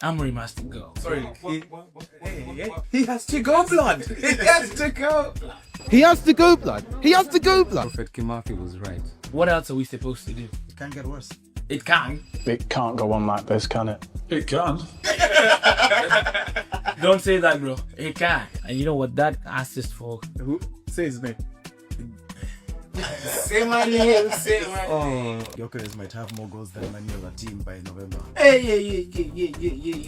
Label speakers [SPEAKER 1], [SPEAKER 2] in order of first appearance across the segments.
[SPEAKER 1] Amorim Must Go.
[SPEAKER 2] Sorry, he has to go, blood. He has to go.
[SPEAKER 3] He has to go, blood. He has to go, blood.
[SPEAKER 4] Prophet Kimathi was right.
[SPEAKER 1] What else are we supposed to do?
[SPEAKER 2] It can't get worse.
[SPEAKER 1] It can.
[SPEAKER 5] It can't go on like this, can it?
[SPEAKER 2] It can.
[SPEAKER 1] Don't say that, bro. It can. And you know what that assist for?
[SPEAKER 2] Who? Say his name.
[SPEAKER 1] Say my name. Say my
[SPEAKER 2] Oh, Gyökeres might have more goals than many other team by November.
[SPEAKER 1] Hey.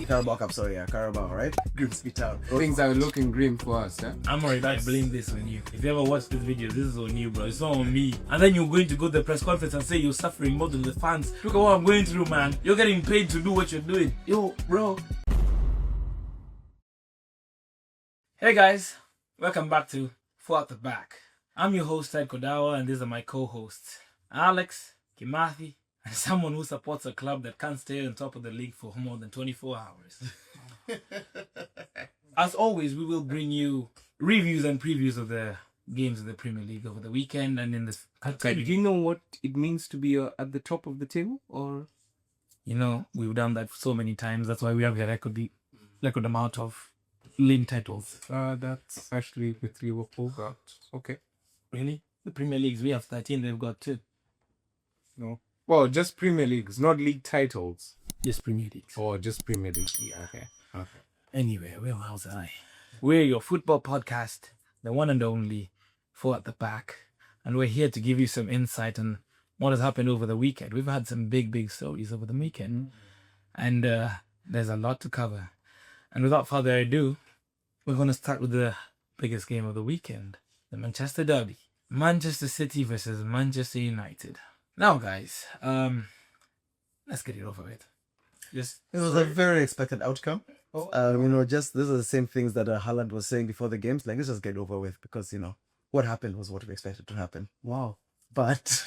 [SPEAKER 2] Carabao Cup, sorry, yeah, Carabao, right? Grimsby Town.
[SPEAKER 4] Things are looking grim for us, eh?
[SPEAKER 1] Amorim, I blame this on you. If you ever watch this video, this is on you, bro. It's not on me. And then you're going to go to the press conference and say you're suffering more than the fans. Look at what I'm going through, man. You're getting paid to do what you're doing. Yo, bro. Hey guys, welcome back to Four at the Back. I'm your host, Ted Kodawa, and these are my co-hosts, Alex, Kimathi, and someone who supports a club that can't stay on top of the league for more than 24 hours. As always, we will bring you reviews and previews of the games of the Premier League over the weekend and in this
[SPEAKER 4] Okay, do you know what it means to be at the top of the table? Or
[SPEAKER 1] You know, we've done that so many times. That's why we have a record amount of league titles.
[SPEAKER 4] that's actually with Liverpool. Okay.
[SPEAKER 1] Really? The Premier Leagues, we have 13, they've got 2.
[SPEAKER 4] No. Well, just Premier Leagues, not league titles.
[SPEAKER 1] Just Premier Leagues.
[SPEAKER 4] Or just Premier League. Yeah. Okay.
[SPEAKER 1] Anyway, where was I? We're your football podcast, the one and only Four at the Back. And we're here to give you some insight on what has happened over the weekend. We've had some big stories over the weekend. And there's a lot to cover. And without further ado, we're going to start with the biggest game of the weekend. The Manchester Derby. Manchester City versus Manchester United. Now, guys, let's get it over with.
[SPEAKER 2] It was a very expected outcome. This is the same things that Haaland was saying before the games. Like, let's just get it over with because, what happened was what we expected to happen.
[SPEAKER 4] Wow.
[SPEAKER 2] But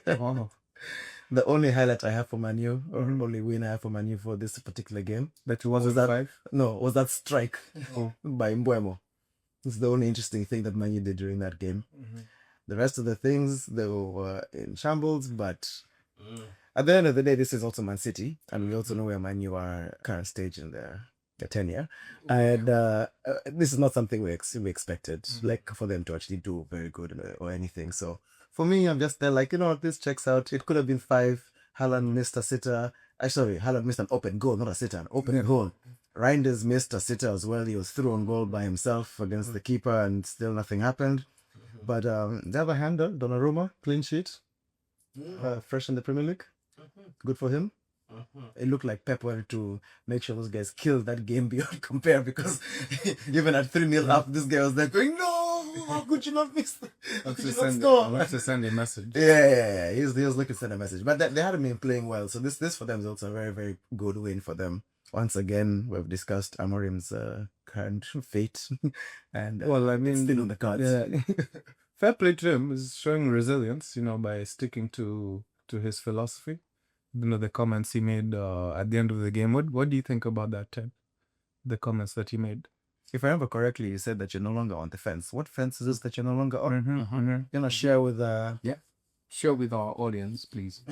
[SPEAKER 2] the only highlight I have for Man U, or only win I have for Man U for this particular game, was that strike by Mbeumo. It's the only interesting thing that Man U did during that game. Mm-hmm. The rest of the things, they were in shambles, but at the end of the day, this is also Man City, and we also know where Man U are current stage in their tenure. And this is not something we expected, like for them to actually do very good or anything. So for me, I'm just there like, this checks out. It could have been 5. Haaland missed a sitter. Haaland missed an open goal, not a sitter, an open goal. Reinders missed a sitter as well. He was through on goal by himself against the keeper and still nothing happened. But the other hand, Donnarumma, clean sheet, fresh in the Premier League. Good for him. It looked like Pep wanted to make sure those guys killed that game beyond compare because even at 3-0 up, this guy was there going, no, how could you not miss that?
[SPEAKER 4] I want to send a message.
[SPEAKER 2] Yeah. He was looking to send a message. But they hadn't been playing well. So this for them is also a very, very good win for them. Once again, we've discussed Amorim's current fate. And still on the cards.
[SPEAKER 3] Yeah. Fair play to him. He's showing resilience, by sticking to his philosophy. The comments he made at the end of the game. What do you think about that, Ted? The comments that he made.
[SPEAKER 2] If I remember correctly, you said that you're no longer on the fence. What fence is this that you're no longer on? You're gonna share with
[SPEAKER 4] Share with our audience, please.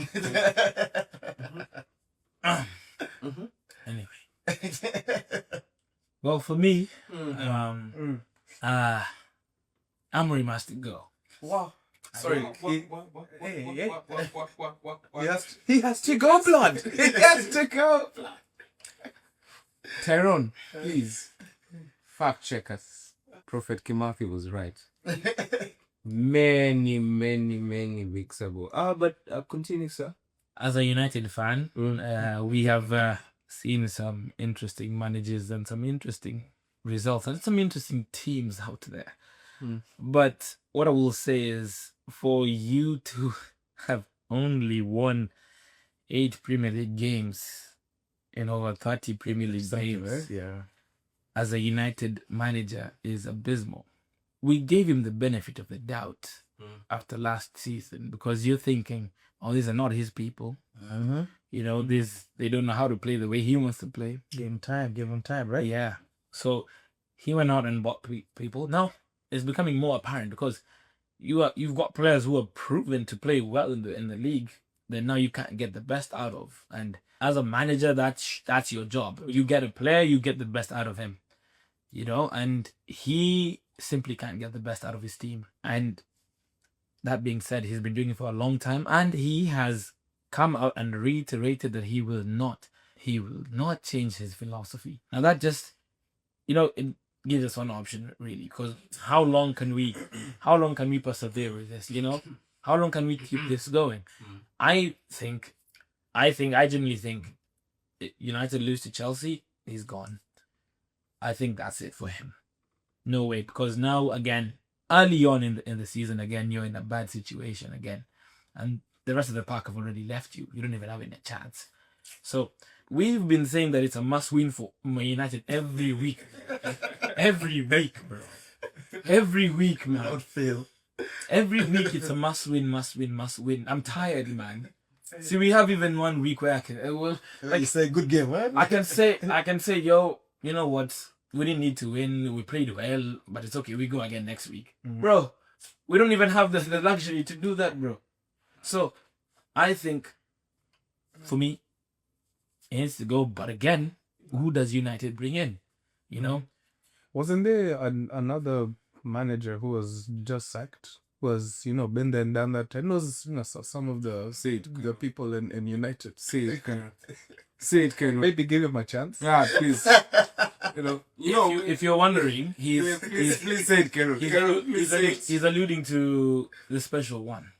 [SPEAKER 1] Anyway. Well, for me, Amorim Must Go.
[SPEAKER 2] Wow. Sorry. He has to go, blood. He has to go.
[SPEAKER 4] Tyrone, please fact check us. Prophet Kimathi was right. Many weeks ago. But continue, sir.
[SPEAKER 1] As a United fan, we have seen some interesting managers and some interesting results and some interesting teams out there. But what I will say is, for you to have only won 8 Premier League games in over 30 Premier League games, as a United manager is abysmal. We gave him the benefit of the doubt after last season because you're thinking, these are not his people. They don't know how to play the way he wants to play.
[SPEAKER 2] Give him time, right?
[SPEAKER 1] Yeah. So he went out and bought people. Now it's becoming more apparent because you've got players who are proven to play well in the league that now you can't get the best out of, and as a manager, that's your job. You get a player, you get the best out of him, you know, and he simply can't get the best out of his team. And that being said, he's been doing it for a long time, and he has come out and reiterated that he will not change his philosophy. Now that just, you know, it gives us one option really, because how long can we persevere with this, you know? How long can we keep this going? I genuinely think United lose to Chelsea, he's gone. I think that's it for him. No way, because now again, early on in the season, again, you're in a bad situation again. And the rest of the pack have already left you. You don't even have any chance. So we've been saying that it's a must-win for United every week. Every week, bro. Every week, man.
[SPEAKER 2] Without fail.
[SPEAKER 1] Every week it's a must-win. I'm tired, man. See, we have even 1 week where I can,
[SPEAKER 2] You say good game, right?
[SPEAKER 1] I can say, yo, you know what? We didn't need to win. We played well, but it's okay. We go again next week. Bro, we don't even have the luxury to do that, bro. So, I think, for me, it needs to go. But again, who does United bring in? You know?
[SPEAKER 3] Wasn't there another manager who was just sacked? Was, you know, been there and done that? I know, you know, some of the people in United.
[SPEAKER 4] Say it, Ken. Say it, Ken.
[SPEAKER 3] Maybe give him a chance.
[SPEAKER 4] Yeah, please. You know,
[SPEAKER 1] If you're wondering,
[SPEAKER 4] please say it, Ken.
[SPEAKER 1] he's alluding to the special one.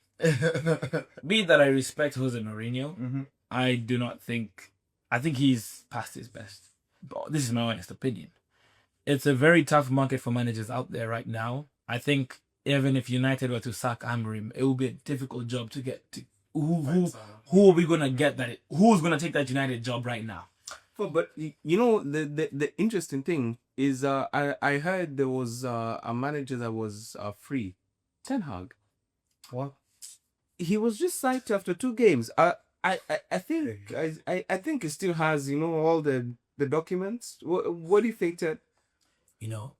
[SPEAKER 1] Be that I respect Jose Mourinho, I do not think. I think he's past his best. But this is my honest opinion. It's a very tough market for managers out there right now. I think even if United were to sack Amorim, it will be a difficult job to get to. Who are we gonna get that? Who's gonna take that United job right now?
[SPEAKER 4] But you know, the interesting thing is, I heard there was a manager that was free, Ten Hag.
[SPEAKER 3] What?
[SPEAKER 4] He was just sacked after 2 games. I think he still has, you know, all the documents. What do you think, Ted?
[SPEAKER 1] You know,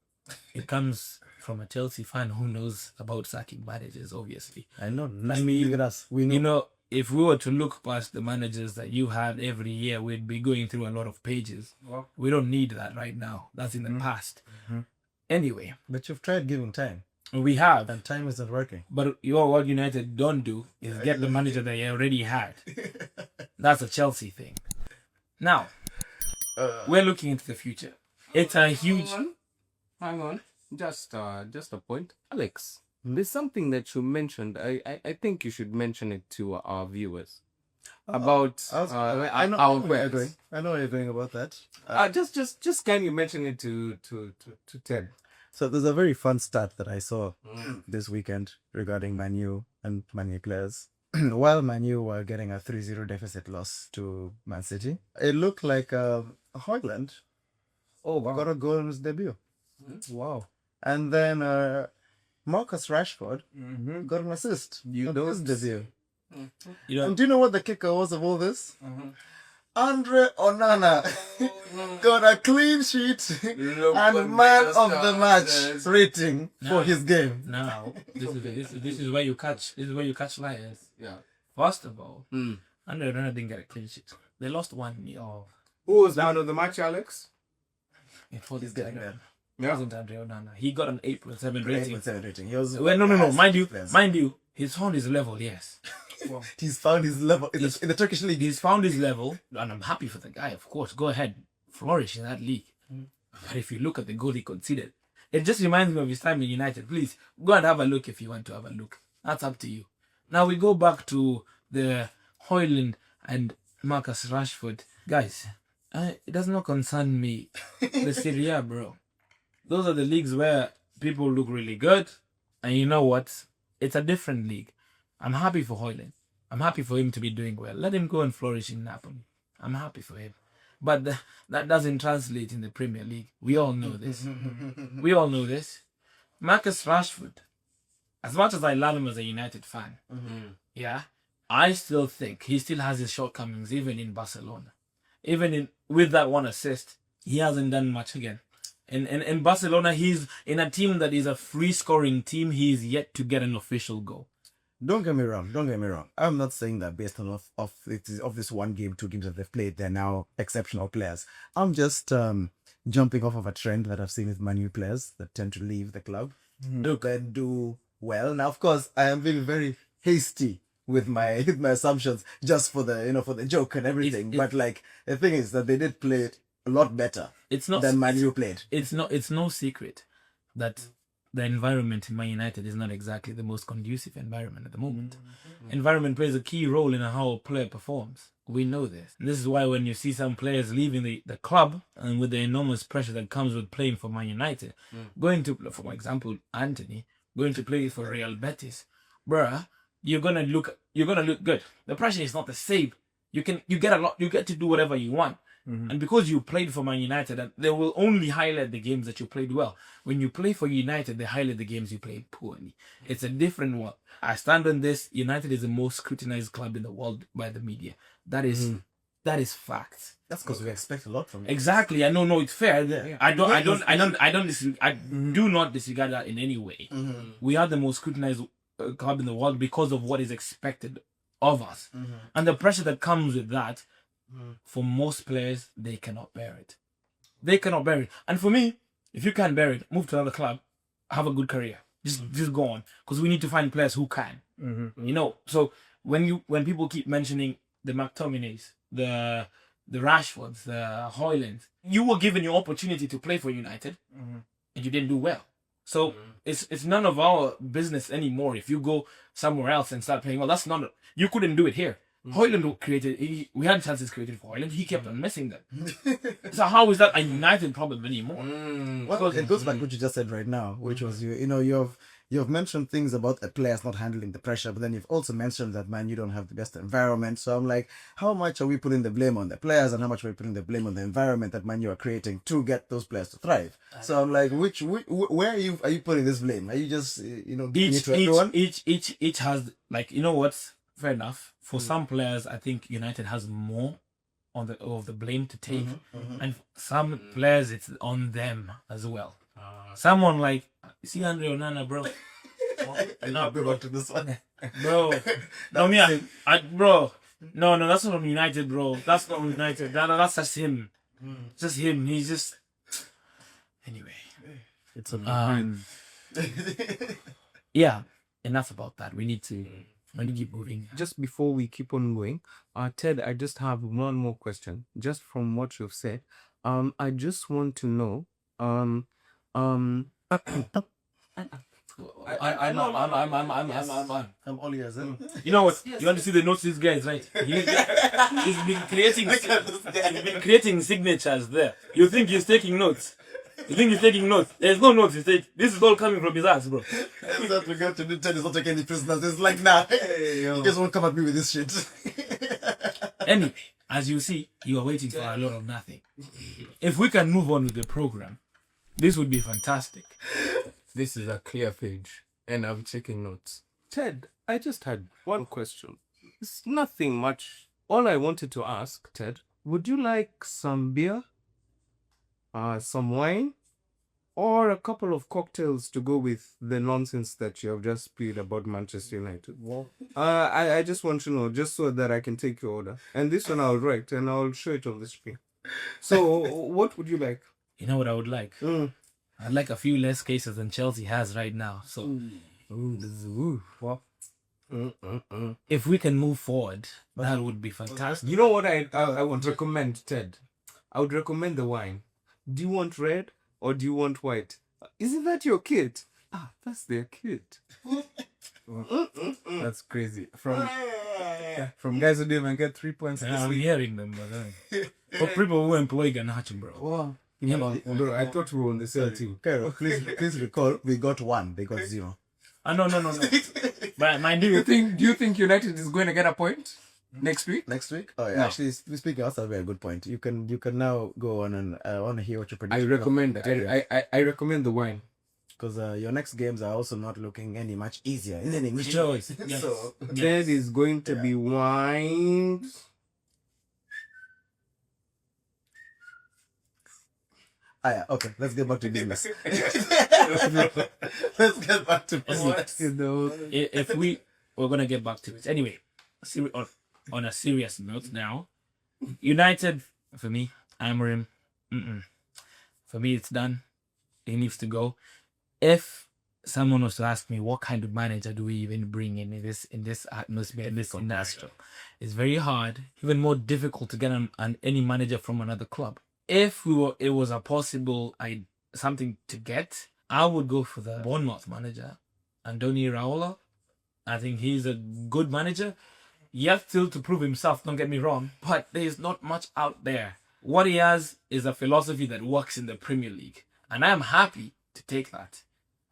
[SPEAKER 1] it comes from a Chelsea fan who knows about sacking managers, obviously.
[SPEAKER 2] I know.
[SPEAKER 1] I mean,
[SPEAKER 2] look at us. We know.
[SPEAKER 1] You know, if we were to look past the managers that you had every year, we'd be going through a lot of pages.
[SPEAKER 3] Well,
[SPEAKER 1] We don't need that right now. That's in the past. Anyway,
[SPEAKER 2] But you've tried giving time,
[SPEAKER 1] we have.
[SPEAKER 2] and time isn't working.
[SPEAKER 1] But what United don't do is get the manager they already had. That's a Chelsea thing. Now, we're looking into the future. It's a huge...
[SPEAKER 4] Hang on. Just a point. Alex, there's something that you mentioned. I think you should mention it to our viewers. About
[SPEAKER 2] I know
[SPEAKER 4] our
[SPEAKER 2] where you're
[SPEAKER 4] players.
[SPEAKER 2] going. I know where you're going about that.
[SPEAKER 4] Just can you mention it to Ted?
[SPEAKER 2] So there's a very fun stat that I saw this weekend regarding Manu and Manu players. While Manu were getting a 3-0 deficit loss to Man City, it looked like Haaland got a goal in his debut.
[SPEAKER 3] wow.
[SPEAKER 2] And then Marcus Rashford got an assist in his debut.
[SPEAKER 1] You know,
[SPEAKER 2] And do you know what the kicker was of all this? Andre Onana got a clean sheet and man of the match rating for his game.
[SPEAKER 1] now, this is where you catch liars.
[SPEAKER 4] Yeah.
[SPEAKER 1] First of all, Andre Onana didn't get a clean sheet. They lost 1-0.
[SPEAKER 4] Who was down of the match, Alex?
[SPEAKER 1] It wasn't
[SPEAKER 2] getting
[SPEAKER 1] Andre-
[SPEAKER 2] there.
[SPEAKER 1] It wasn't Andre Onana. He got an 8.7 rating.
[SPEAKER 2] 8.7 rating. He was
[SPEAKER 1] Well, no. Mind you, he's found his level. Yes,
[SPEAKER 2] he's found his level in the Turkish league.
[SPEAKER 1] he's found his level, and I'm happy for the guy. Of course, go ahead, flourish in that league. But if you look at the goal he conceded, it just reminds me of his time in United. Please go and have a look if you want to have a look. That's up to you. Now we go back to the Haaland and Marcus Rashford. Guys, it does not concern me. The Serie A, bro. Those are the leagues where people look really good. And you know what? It's a different league. I'm happy for Haaland. I'm happy for him to be doing well. Let him go and flourish in Napoli. I'm happy for him. But that doesn't translate in the Premier League. We all know this. Marcus Rashford, as much as I love him as a United fan, yeah, I still think he still has his shortcomings, even in Barcelona. With that one assist, he hasn't done much again. In Barcelona, he's in a team that is a free scoring team. He is yet to get an official goal.
[SPEAKER 2] Don't get me wrong. I'm not saying that based on of this one game, 2 games that they've played, they're now exceptional players. I'm just jumping off of a trend that I've seen with Man U players that tend to leave the club, then do well. Now, of course, I am being very hasty with my assumptions just for the joke and everything. But like the thing is that they did play it a lot better.
[SPEAKER 1] It's not
[SPEAKER 2] than Man U played.
[SPEAKER 1] It's no secret that the environment in Man United is not exactly the most conducive environment at the moment. Environment plays a key role in how a player performs. We know this. And this is why when you see some players leaving the club and with the enormous pressure that comes with playing for Man United, going to, for example, Anthony, going to play for Real Betis, bruh, you're gonna look good. The pressure is not the same. You get to do whatever you want. And because you played for Man United, they will only highlight the games that you played well. When you play for United, they highlight the games you played poorly. It's a different world. I stand on this. United is the most scrutinized club in the world by the media. That is fact.
[SPEAKER 2] That's because we expect a lot from you.
[SPEAKER 1] Exactly. I know. No, it's fair. I do not disregard that in any way. We are the most scrutinized club in the world because of what is expected of us, and the pressure that comes with that. For most players, they cannot bear it. And for me, if you can't bear it, move to another club, have a good career. Just go on, because we need to find players who can. So when people keep mentioning the McTominays, the Rashfords, the Haalands, you were given your opportunity to play for United, and you didn't do well. So it's none of our business anymore. If you go somewhere else and start playing well, you couldn't do it here. Haaland we had chances created for Haaland. He kept on missing them. So how is that a United problem anymore?
[SPEAKER 2] Well, it goes back to what you just said right now, which was you've mentioned things about the players not handling the pressure, but then you've also mentioned that you don't have the best environment. So I'm like, how much are we putting the blame on the players, and how much are we putting the blame on the environment that Man U are creating to get those players to thrive? So I'm like, where are you putting this blame? Are you just
[SPEAKER 1] each has, like, you know what? Fair enough. For some players, I think United has more of the blame to take, and some players it's on them as well. Someone like, you see Andre Onana, bro.
[SPEAKER 2] I know bro to this one,
[SPEAKER 1] bro. Bro. No, that's not from United, bro. That's not from United. That's just him. Just him. He's just. Anyway,
[SPEAKER 3] It's a
[SPEAKER 1] yeah. Enough about that. We need to keep moving.
[SPEAKER 4] Just before we keep on going, Ted, I just have one more question. Just from what you've said, I just want to know, I'm
[SPEAKER 2] all ears.
[SPEAKER 1] You know what? You want to see the notes these guys, right? He's been creating signatures there. You think he's taking notes? There's no notes. This is all coming from his ass, bro.
[SPEAKER 2] That's what we got to do. Ted is not taking any prisoners. It's like, nah, you just won't come at me with this shit.
[SPEAKER 1] Anyway, as you see, you are waiting for a lot of nothing. If we can move on with the program, this would be fantastic.
[SPEAKER 4] This is a clear page, and I'm taking notes. Ted, I just had one question. It's nothing much. All I wanted to ask, Ted, would you like some beer, some wine, or a couple of cocktails to go with the nonsense that you have just spilled about Manchester United? I just want to know, just so that I can take your order. And this one I'll write, and I'll show it on the screen. So, what would you like?
[SPEAKER 1] You know what I would like? I'd like a few less cases than Chelsea has right now. So, if we can move forward, that would be fantastic.
[SPEAKER 4] You know what I would recommend, Ted? I would recommend the wine. Do you want red or do you want white? Isn't that your kid? That's their kid.
[SPEAKER 3] That's crazy. From guys who didn't even get 3 points.
[SPEAKER 1] I'm hearing them, but for people who employ Ganacho, bro.
[SPEAKER 4] Wow. Bro, I thought we were on the sale team.
[SPEAKER 2] Cairo, please recall, we got 1, they got 0.
[SPEAKER 1] No. But mind you,
[SPEAKER 4] Do you think United is going to get a point next week?
[SPEAKER 2] Next week? Oh, yeah. No. Actually, speaking of, that's a very good point. You can now go on, and I want to hear what your prediction.
[SPEAKER 4] I recommend that. I recommend the wine.
[SPEAKER 2] Because your next games are also not looking any much easier in any which
[SPEAKER 1] choice.
[SPEAKER 2] Yes. So
[SPEAKER 4] there is going to be wine.
[SPEAKER 2] Yeah, okay, let's get back to business. Let's get back to business.
[SPEAKER 1] if we we're gonna get back to it. Anyway, on a serious note now, United, for me, Amorim, for me it's done. He needs to go. If someone was to ask me what kind of manager do we even bring in this atmosphere, in this industry, it's very hard, even more difficult to get any manager from another club. If it was a possible something to get, I would go for the Bournemouth manager, Andoni Raiola. I think he's a good manager. He has still to prove himself, don't get me wrong, but there's not much out there. What he has is a philosophy that works in the Premier League. And I am happy to take that.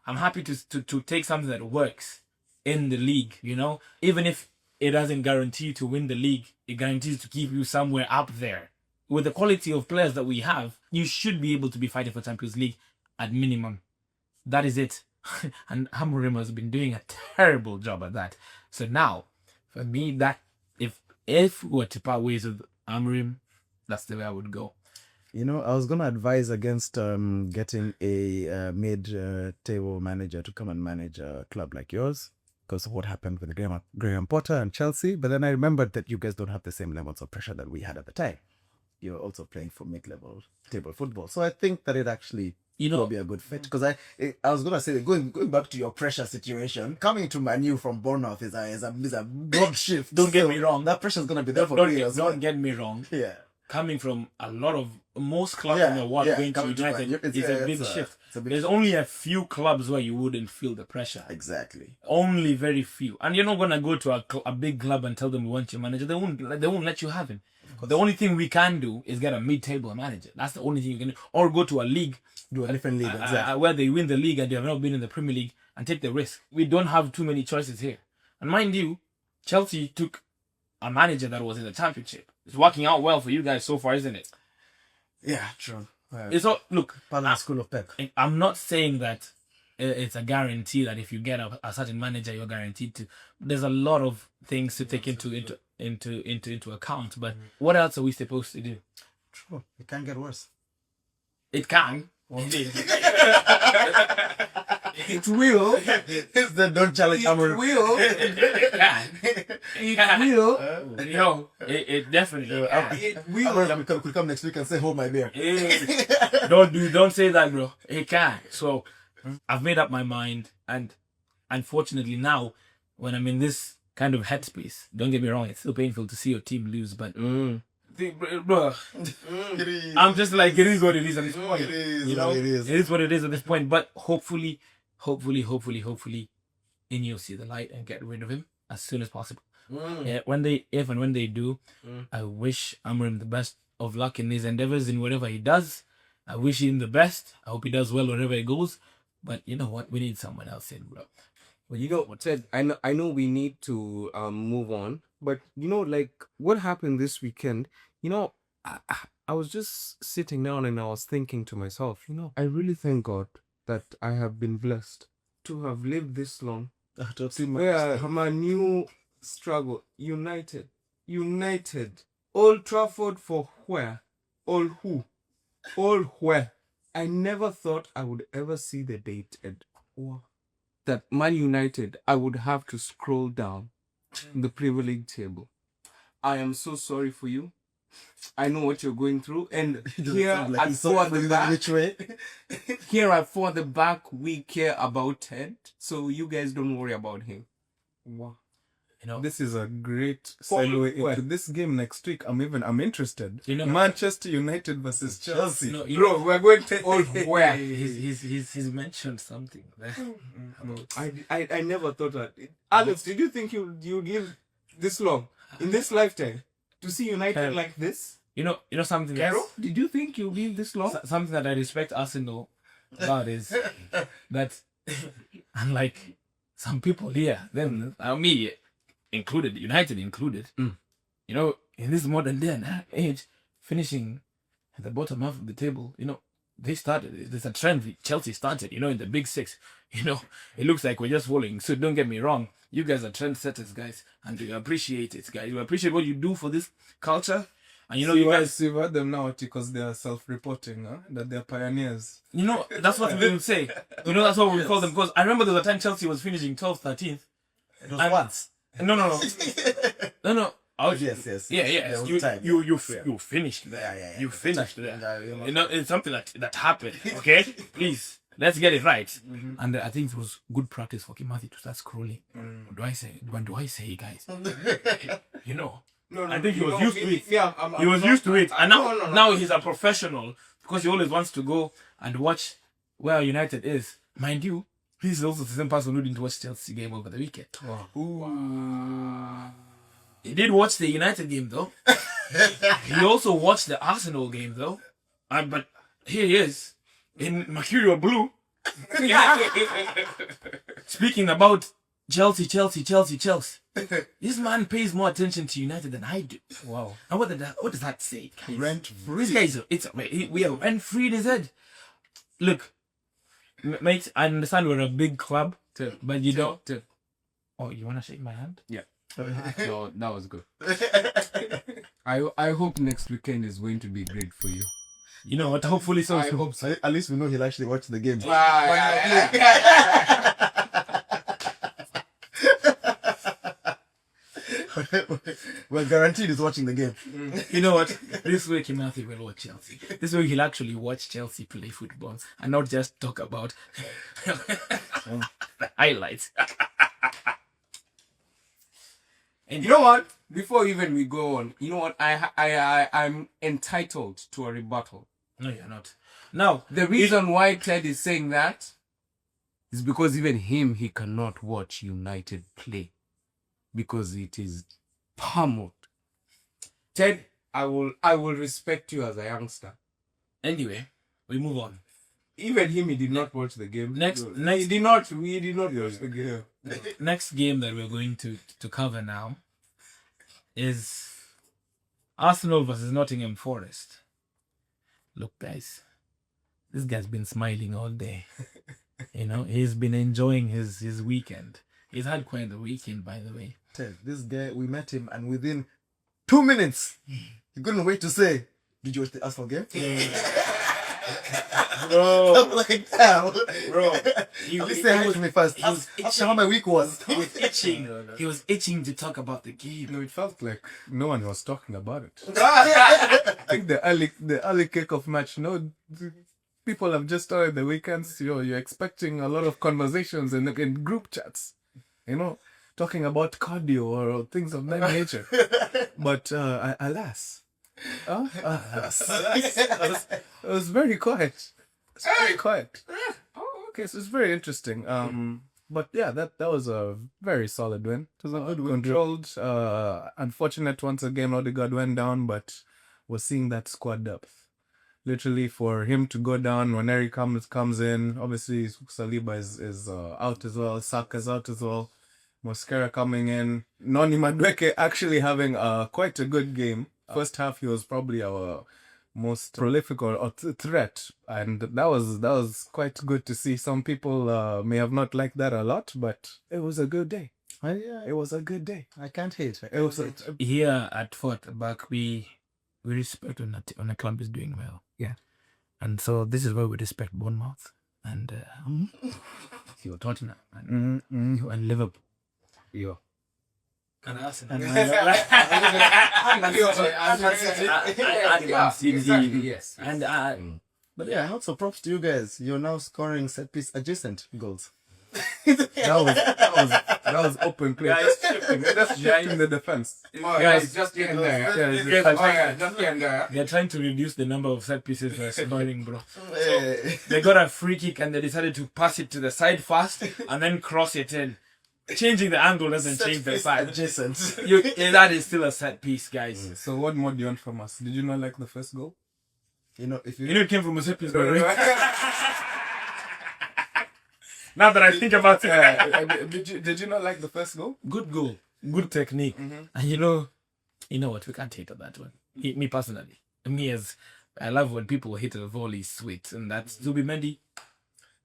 [SPEAKER 1] I'm happy to take something that works in the league, you know? Even if it doesn't guarantee to win the league, it guarantees to keep you somewhere up there. With the quality of players that we have, you should be able to be fighting for Champions League at minimum. That is it. And Amorim has been doing a terrible job at that. So now, for me, that if we were to part ways with Amorim, that's the way I would go.
[SPEAKER 2] You know, I was going to advise against getting a mid-table manager to come and manage a club like yours because of what happened with Graham Potter and Chelsea. But then I remembered that you guys don't have the same levels of pressure that we had at the time. You're also playing for mid-level table football. So I think that it actually will be a good fit. Because I was going to say, going back to your pressure situation, coming to Man U from Bournemouth is a broad shift.
[SPEAKER 1] Don't get me wrong.
[SPEAKER 2] That pressure is going to be there for players.
[SPEAKER 1] Don't get me wrong.
[SPEAKER 2] Yeah.
[SPEAKER 1] Coming from most clubs in the world going to United is a big shift. There's only a few clubs where you wouldn't feel the pressure.
[SPEAKER 2] Exactly.
[SPEAKER 1] Only very few. And you're not going to go to a big club and tell them we want your manager. They won't let you have him. The only thing we can do is get a mid-table manager. That's the only thing you can do. Or go to a league.
[SPEAKER 2] Do a different league, exactly.
[SPEAKER 1] Where they win the league and they have not been in the Premier League and take the risk. We don't have too many choices here. And mind you, Chelsea took a manager that was in the Championship. It's working out well for you guys so far, isn't it?
[SPEAKER 2] Yeah, true.
[SPEAKER 1] It's all, look,
[SPEAKER 2] School of Pep.
[SPEAKER 1] I'm not saying that it's a guarantee that if you get a certain manager, you're guaranteed to. There's a lot of things to take into account. But what else are we supposed to do?
[SPEAKER 2] True. It can get worse.
[SPEAKER 1] It can.
[SPEAKER 2] It will. Don't challenge Amorim.
[SPEAKER 1] It will. Yo, it definitely can.
[SPEAKER 2] It will. Amorim could come next week and say, hold my beer.
[SPEAKER 1] Don't say that, bro. It can. So I've made up my mind, and unfortunately now, when I'm in this kind of headspace, don't get me wrong, it's still painful to see your team lose, but bro, I'm just like, it is what it is at this point.
[SPEAKER 2] It is,
[SPEAKER 1] you know,
[SPEAKER 2] it is.
[SPEAKER 1] It is what it is at this point. But hopefully, Ineos will see the light and get rid of him as soon as possible. Yeah, when they do, I wish Amorim the best of luck in his endeavors in whatever he does. I wish him the best. I hope he does well wherever he goes. But you know what? We need someone else in, bro.
[SPEAKER 4] Well, you know what, Ted? I know we need to move on, but you know, like what happened this weekend. You know, I was just sitting down and I was thinking to myself, you know, I really thank God that I have been blessed to have lived this long. Where my new struggle, United, Old Trafford for where, all who, all where. I never thought I would ever see the date that Man United, I would have to scroll down the Premier League table. I am so sorry for you. I know what you're going through, and here at For the Back, here at For the Back, we care about Ted, so you guys don't worry about him.
[SPEAKER 3] Wow.
[SPEAKER 1] You know,
[SPEAKER 3] This is a great segue into this game next week. I'm interested.
[SPEAKER 1] You know,
[SPEAKER 3] Manchester United versus Chelsea.
[SPEAKER 1] no, you
[SPEAKER 4] Bro,
[SPEAKER 1] know,
[SPEAKER 4] we're going to all where.
[SPEAKER 1] he's mentioned something there.
[SPEAKER 4] I never thought that. Alex, did you think you give this long in this lifetime to see United like this?
[SPEAKER 1] You know something.
[SPEAKER 4] Carol, did you think you'll live this long?
[SPEAKER 1] Something that I respect Arsenal about is that, unlike some people here, them, me included, United included, you know, in this modern day and age, finishing at the bottom half of the table, you know, they started. There's a trend Chelsea started, you know, in the big six. You know, it looks like we're just following. So don't get me wrong. You guys are trendsetters, guys. And we appreciate it, guys. We appreciate what you do for this culture. And you know, you guys...
[SPEAKER 3] You've heard them now because they are self-reporting, that they're pioneers.
[SPEAKER 1] You know, that's what we would say. You know, that's what we call them. Because I remember there was a time Chelsea was finishing 12th, 13th.
[SPEAKER 2] It was once.
[SPEAKER 1] No. Oh,
[SPEAKER 2] Yes.
[SPEAKER 1] Yeah.
[SPEAKER 2] The whole
[SPEAKER 1] You
[SPEAKER 2] time.
[SPEAKER 1] you finished there.
[SPEAKER 2] Yeah.
[SPEAKER 1] You finished there.
[SPEAKER 2] Yeah.
[SPEAKER 1] You know, it's something that happened. Okay, please, let's get it right. And I think it was good practice for Kimathi to start scrolling. What do I say, guys? You know, I think he was used to it.
[SPEAKER 4] Yeah,
[SPEAKER 1] He was used to it, and now he's a professional because he always wants to go and watch where United is. Mind you, he's also the same person who didn't watch Chelsea game over the weekend. He did watch the United game though. He also watched the Arsenal game though. But here he is in Mercurial Blue. Speaking about Chelsea. This man pays more attention to United than I do.
[SPEAKER 4] Wow.
[SPEAKER 1] And what does that say? Guys?
[SPEAKER 2] Rent free.
[SPEAKER 1] This guy we are rent free. They said, look, mate, I understand we're a big club, but you don't. Oh, you wanna shake my hand?
[SPEAKER 4] Yeah. No, that was good. I hope next weekend is going to be great for you.
[SPEAKER 1] You know what? Hopefully so.
[SPEAKER 4] I hope so.
[SPEAKER 2] At least we know he'll actually watch the game. Well, guaranteed he's watching the game.
[SPEAKER 1] You know what? This week Matthew will watch Chelsea. This week he'll actually watch Chelsea play football and not just talk about the highlights.
[SPEAKER 4] And you know what? Before even we go on, you know what? I'm entitled to a rebuttal.
[SPEAKER 1] No, you're not. Now,
[SPEAKER 4] The reason why Ted is saying that is because even he cannot watch United play because it is pummeled. Ted, I will respect you as a youngster.
[SPEAKER 1] anyway, we move on.
[SPEAKER 4] Even he did not watch the game.
[SPEAKER 1] We
[SPEAKER 4] did not watch the game.
[SPEAKER 1] Next game that we're going to cover now is Arsenal versus Nottingham Forest. Look, guys, this guy's been smiling all day. You know, he's been enjoying his weekend. He's had quite a weekend, by the way.
[SPEAKER 2] Ted, this guy, we met him, and within 2 minutes, he couldn't wait to say, "Did you watch the Arsenal game?"
[SPEAKER 1] Bro,
[SPEAKER 2] Like, damn.
[SPEAKER 1] bro,
[SPEAKER 2] At least say hi to me first. Ask how my week was.
[SPEAKER 1] he was itching. He was itching to talk about the game.
[SPEAKER 3] No, it felt like no one was talking about it. I think the early kick-off match, people have just started the weekends. You're expecting a lot of conversations in group chats, talking about cardio or things of that nature. But alas, it was very quiet. It's very quiet. Oh, okay, so it's very interesting. But yeah, that was a very solid win. It was a good win. Controlled. Unfortunate once again, Odegaard went down, but we're seeing that squad depth. Literally, for him to go down when Eric comes in, obviously Saliba is out as well. Saka's out as well. Mosquera coming in. Noni Madueke actually having quite a good game. First half, he was probably our most prolific or threat, and that was quite good to see. Some people may have not liked that a lot, but it was a good day. It was a good day.
[SPEAKER 2] I can't hate.
[SPEAKER 3] It was
[SPEAKER 1] Here at Fort Back, we respect when a club is doing well.
[SPEAKER 3] Yeah.
[SPEAKER 1] And so this is where we respect Bournemouth and your Tottenham and Liverpool.
[SPEAKER 3] yeah.
[SPEAKER 1] And Arsenal.
[SPEAKER 4] Yes.
[SPEAKER 1] And
[SPEAKER 2] But yeah, also props to you guys. You're now scoring set piece adjacent goals.
[SPEAKER 3] That was open play. That's shifting the defense.
[SPEAKER 4] Guys, just getting there. Just getting there.
[SPEAKER 1] they're trying to reduce the number of set pieces they're scoring, bro. They got a free kick and they decided to pass it to the side first and then cross it in. Changing the angle doesn't change the side.
[SPEAKER 2] Adjacent.
[SPEAKER 1] That is still a set piece, guys.
[SPEAKER 3] So what more do you want from us? Did you not like the first goal?
[SPEAKER 2] If you
[SPEAKER 1] You know it came from a set piece, by the way. Now that I think about it,
[SPEAKER 3] Did you not like the first goal?
[SPEAKER 1] good goal, good technique, and you know what? We can't hate on that one. Me personally, I love when people hit a volley sweet, and that's Zubimendi.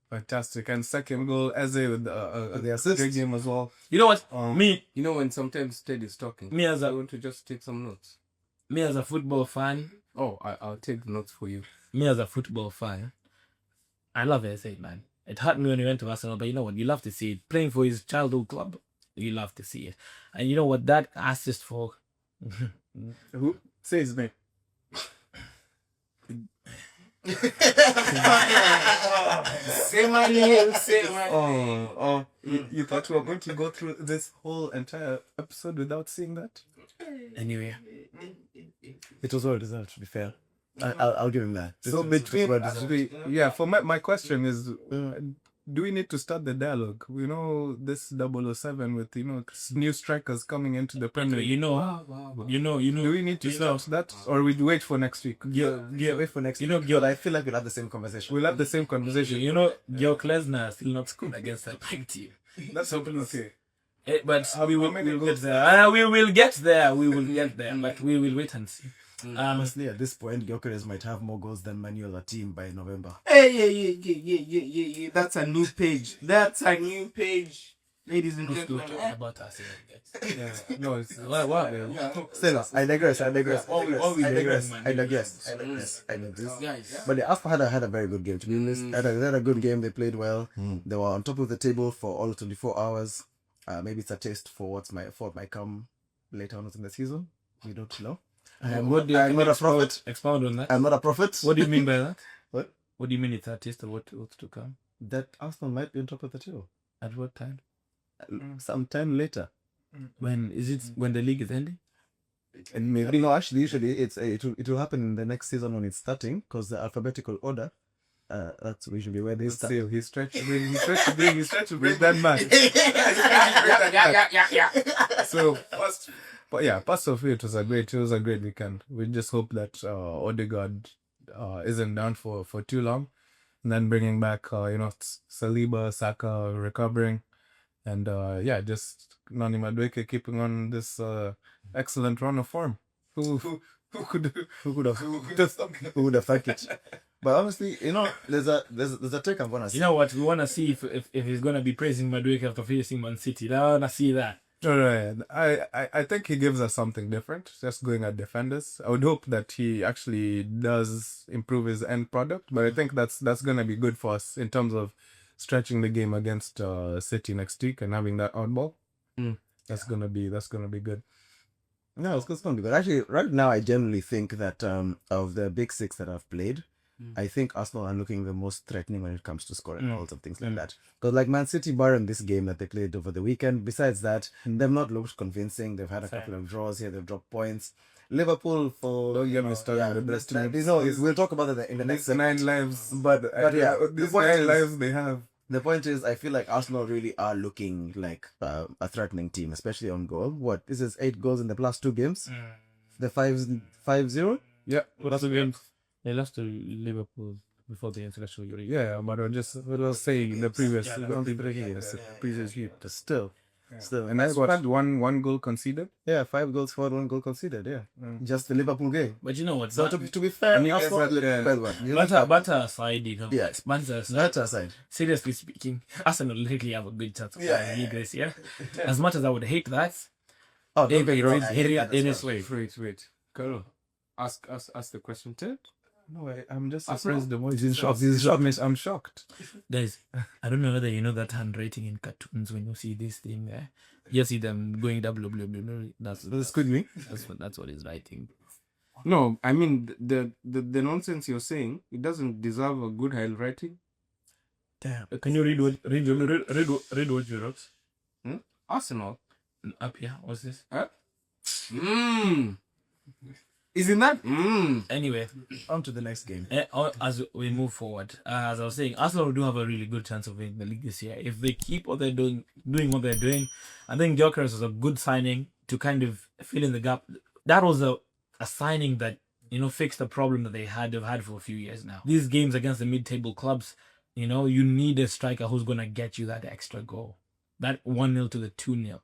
[SPEAKER 3] Fantastic. And second goal, Eze with
[SPEAKER 2] the assist.
[SPEAKER 3] great game as well.
[SPEAKER 1] You know what?
[SPEAKER 4] You know when sometimes Ted is talking,
[SPEAKER 1] Me as
[SPEAKER 4] I
[SPEAKER 1] a
[SPEAKER 4] want to just take some notes.
[SPEAKER 1] football fan,
[SPEAKER 4] Oh, I'll take notes for you.
[SPEAKER 1] I love Eze, man. It hurt me when he went to Arsenal, but you know what? You love to see it playing for his childhood club. You love to see it. And you know what? That assist for
[SPEAKER 3] Who? Say his name.
[SPEAKER 4] Say my name, say my name.
[SPEAKER 3] You thought we were going to go through this whole entire episode without seeing that?
[SPEAKER 1] anyway.
[SPEAKER 2] It was well deserved, to be fair. I'll give him that.
[SPEAKER 3] So between, for my question is, do we need to start the dialogue? We know this 007 with new strikers coming into the Premier League. Do we need to start that, or we wait for next week?
[SPEAKER 2] Wait for next week. But I feel like we'll have the same conversation.
[SPEAKER 3] We'll have the same conversation.
[SPEAKER 1] Gio Klesner still not scored against that big team.
[SPEAKER 3] That's okay.
[SPEAKER 1] But we will get there. We will get there. But we will wait and see.
[SPEAKER 2] Honestly, at this point, Gyökeres might have more goals than Manuel team by November.
[SPEAKER 4] Hey. That's a new page. Ladies and gentlemen.
[SPEAKER 1] About us, guys.
[SPEAKER 3] No, it's
[SPEAKER 2] Still, I digress. I digress.
[SPEAKER 1] Guys.
[SPEAKER 2] But the Arsenal had a very good game. To be honest, they had a good game. They played well. They were on top of the table for all 24 hours. Maybe it's a taste for what might come later on in the season. We don't know. I'm not a prophet.
[SPEAKER 1] Expound on that.
[SPEAKER 2] I'm not a prophet.
[SPEAKER 1] What do you mean by that?
[SPEAKER 2] What?
[SPEAKER 1] What do you mean it's a taste of what's to come?
[SPEAKER 2] That Arsenal might be on top of the table.
[SPEAKER 1] At what time?
[SPEAKER 2] Sometime later.
[SPEAKER 1] When is it? When the league is ending?
[SPEAKER 2] And maybe no. Actually, usually it will happen in the next season when it's starting, because the alphabetical order. That's usually where they start.
[SPEAKER 3] He's trying to bring that man. So first of all, it was a great weekend. We just hope that Odegaard isn't down for too long, and then bringing back Saliba, Saka recovering, and just Noni Madueke keeping on this excellent run of form. Who would have thought it? But honestly, there's a take I'm gonna see.
[SPEAKER 1] You know what? We wanna see if he's gonna be praising Madueke after facing Man City. I wanna see that.
[SPEAKER 3] Right. I think he gives us something different, just going at defenders. I would hope that he actually does improve his end product, but I think that's gonna be good for us in terms of stretching the game against City next week and having that oddball. That's gonna be good.
[SPEAKER 2] No, it's gonna be good. Actually, right now I generally think that of the big six that I've played, I think Arsenal are looking the most threatening when it comes to scoring goals and things like that. Because like Man City, barring this game that they played over the weekend, besides that, they've not looked convincing. They've had a couple of draws here. They've dropped points. Liverpool for
[SPEAKER 3] don't get me started.
[SPEAKER 2] We'll talk about it in the next
[SPEAKER 3] 9 lives.
[SPEAKER 2] But
[SPEAKER 3] these 9 lives they have.
[SPEAKER 2] The point is, I feel like Arsenal really are looking like a threatening team, especially on goal. What this is 8 goals in the last 2 games. The 5-0.
[SPEAKER 3] Yeah,
[SPEAKER 1] That's a game. They lost to Liverpool before the international Euro.
[SPEAKER 3] Yeah, but I was saying the previous year. Still, and I got one goal conceded.
[SPEAKER 2] Yeah, 5 goals for 1 goal conceded. Yeah, just the Liverpool game.
[SPEAKER 1] But you know what?
[SPEAKER 2] So to be fair,
[SPEAKER 1] Banter aside,
[SPEAKER 2] Banter aside.
[SPEAKER 1] Seriously speaking, Arsenal literally have a good chance of winning the league this year. As much as I would hate that,
[SPEAKER 4] Wait. Carlo, ask the question, Ted.
[SPEAKER 3] No, I'm just surprised. The voice is shocked. I'm shocked.
[SPEAKER 1] Guys, I don't know whether you know that handwriting in cartoons when you see this thing there. You see them going double. That's what is writing.
[SPEAKER 4] No, I mean the nonsense you're saying. It doesn't deserve a good handwriting.
[SPEAKER 2] Damn.
[SPEAKER 1] Can you read what you wrote?
[SPEAKER 4] Arsenal.
[SPEAKER 1] Up here. What's this?
[SPEAKER 4] Isn't that?
[SPEAKER 1] Anyway,
[SPEAKER 2] on to the next game.
[SPEAKER 1] As we move forward, as I was saying, Arsenal do have a really good chance of winning the league this year if they keep what they're doing what they're doing. I think Gyökeres was a good signing to kind of fill in the gap. That was a signing that fixed the problem that they've had for a few years now. These games against the mid-table clubs, you need a striker who's gonna get you that extra goal, that 1-0 to the 2-0.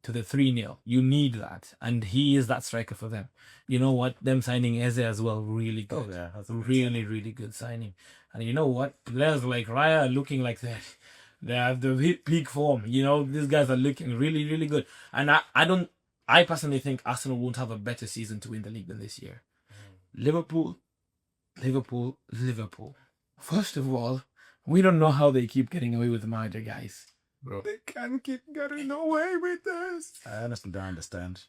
[SPEAKER 1] To the 3-0. You need that. And he is that striker for them. You know what? Them signing Eze as well, really good.
[SPEAKER 2] Oh, yeah. That's a
[SPEAKER 1] really, really good signing. And you know what? Players like Raya are looking like that. They have the peak form. These guys are looking really, really good. And I personally think Arsenal won't have a better season to win the league than this year. Liverpool. First of all, we don't know how they keep getting away with the manager, guys.
[SPEAKER 4] bro.
[SPEAKER 3] They can't keep getting away with this.
[SPEAKER 2] I honestly don't understand.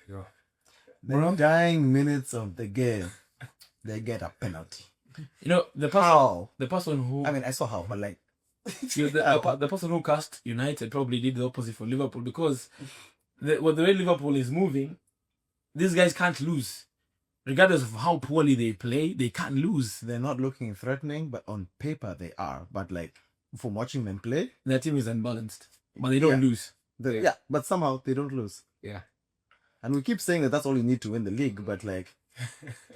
[SPEAKER 4] Yeah.
[SPEAKER 2] The dying minutes of the game, they get a penalty.
[SPEAKER 1] You know,
[SPEAKER 2] How?
[SPEAKER 1] the person who
[SPEAKER 2] I mean, I saw how, but like,
[SPEAKER 1] the person who cast United probably did the opposite for Liverpool, because the way Liverpool is moving, these guys can't lose. Regardless of how poorly they play, they can't lose.
[SPEAKER 2] they're not looking threatening, but on paper they are. But like, from watching them play,
[SPEAKER 1] Their team is unbalanced, but they don't lose.
[SPEAKER 2] but somehow they don't lose.
[SPEAKER 4] Yeah.
[SPEAKER 2] And we keep saying that that's all you need to win the league, but like,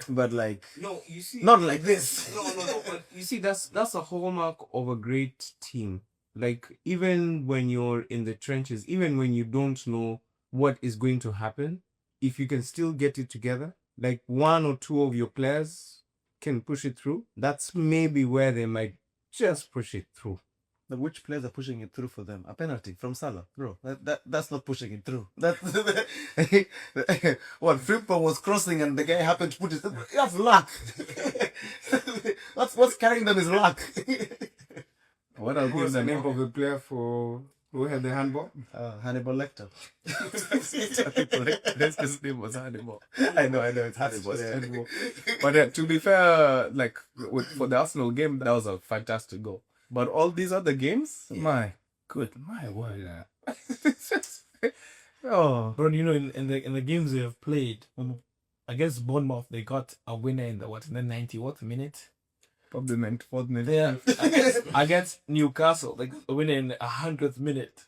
[SPEAKER 4] No, you see,
[SPEAKER 2] not like this.
[SPEAKER 4] No. But you see, that's a hallmark of a great team. Like, even when you're in the trenches, even when you don't know what is going to happen, if you can still get it together, like one or two of your players can push it through, that's maybe where they might just push it through.
[SPEAKER 2] But which players are pushing it through for them? A penalty from Salah, bro. That's not pushing it through. That what Frimpong was crossing and the guy happened to put it. That's luck. what's carrying them is luck.
[SPEAKER 3] What I'll
[SPEAKER 4] What's
[SPEAKER 3] give
[SPEAKER 4] the
[SPEAKER 3] them
[SPEAKER 4] name of the player who had the handball?
[SPEAKER 2] Hannibal Lecter.
[SPEAKER 3] His name was Hannibal.
[SPEAKER 2] I know it's Hannibal.
[SPEAKER 3] Yeah. But to be fair, like for the Arsenal game, that was a fantastic goal. But all these other games, my word. Oh,
[SPEAKER 1] Bro, you know, in the games they have played against Bournemouth, they got a winner in the 90th minute.
[SPEAKER 3] probably 94th minute.
[SPEAKER 1] There against Newcastle, they got a winner in the 100th minute.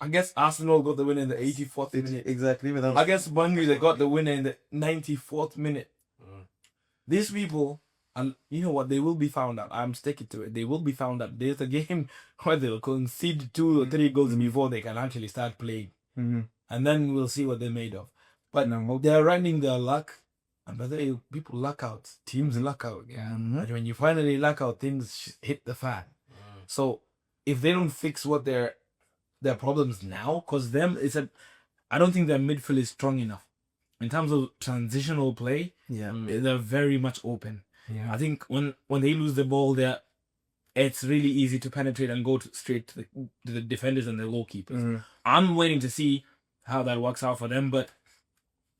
[SPEAKER 1] Against Arsenal, got the winner in the 84th minute.
[SPEAKER 2] Exactly.
[SPEAKER 1] Against Burnley, they got the winner in the 94th minute. These people, and you know what, they will be found out. I'm sticking to it. They will be found out. There's a game where they'll concede 2 or 3 goals before they can actually start playing.
[SPEAKER 3] Mm-hmm.
[SPEAKER 1] And then we'll see what they're made of. But they're running their luck. And by the way, people luck out. Teams luck out. Yeah. And when you finally luck out, things hit the fan. So if they don't fix what their problems now, because I don't think their midfield is strong enough. In terms of transitional play, they're very much open. Yeah. I think when they lose the ball, it's really easy to penetrate and go straight to the defenders and the goalkeepers. I'm waiting to see how that works out for them, but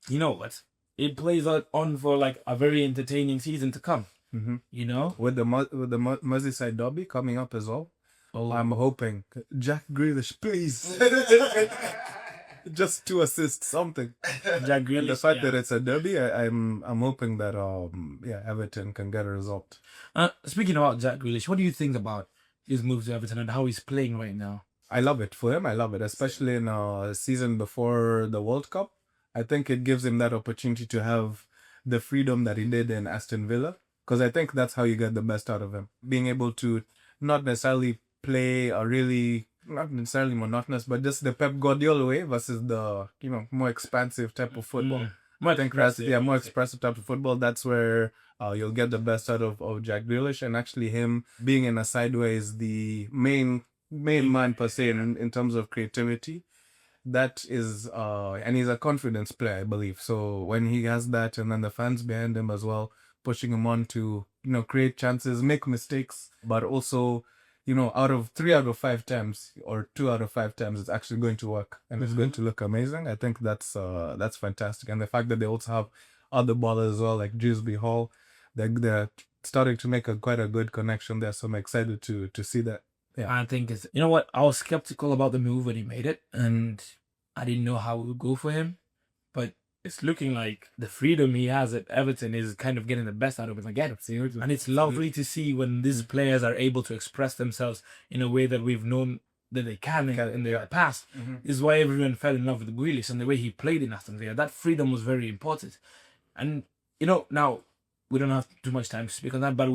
[SPEAKER 1] you know what? It plays on for like a very entertaining season to come.
[SPEAKER 3] Mm-hmm.
[SPEAKER 1] You know,
[SPEAKER 3] with the Merseyside derby coming up as well. I'm hoping Jack Grealish, please. Just 2 assists, something.
[SPEAKER 1] Jack Grealish.
[SPEAKER 3] The fact that it's a derby, I'm hoping that Everton can get a result.
[SPEAKER 1] Speaking about Jack Grealish, what do you think about his move to Everton and how he's playing right now?
[SPEAKER 3] I love it for him. I love it, especially in a season before the World Cup. I think it gives him that opportunity to have the freedom that he did in Aston Villa, because I think that's how you get the best out of him. Being able to not necessarily play a really, not necessarily monotonous, but just the Pep Guardiola way versus the, more expansive type of football.
[SPEAKER 1] More
[SPEAKER 3] expressive type of football. That's where you'll get the best out of Jack Grealish, and actually him being in a side where is the main man per se in terms of creativity. That is, and he's a confidence player, I believe. So when he has that, and then the fans behind him as well, pushing him on to, create chances, make mistakes, but also, out of 3 out of 5 times or 2 out of 5 times, it's actually going to work and it's going to look amazing. I think that's fantastic. And the fact that they also have other ballers as well, like Dewsbury Hall, they're starting to make quite a good connection there. So I'm excited to see that. Yeah.
[SPEAKER 1] I think you know what? I was skeptical about the move when he made it, and I didn't know how it would go for him. But it's looking like the freedom he has at Everton is kind of getting the best out of him again. And it's lovely to see when these players are able to express themselves in a way that we've known that they can in their past. This is why everyone fell in love with Grealish and the way he played in Aston Villa. That freedom was very important. And, now we don't have too much time to speak on that, but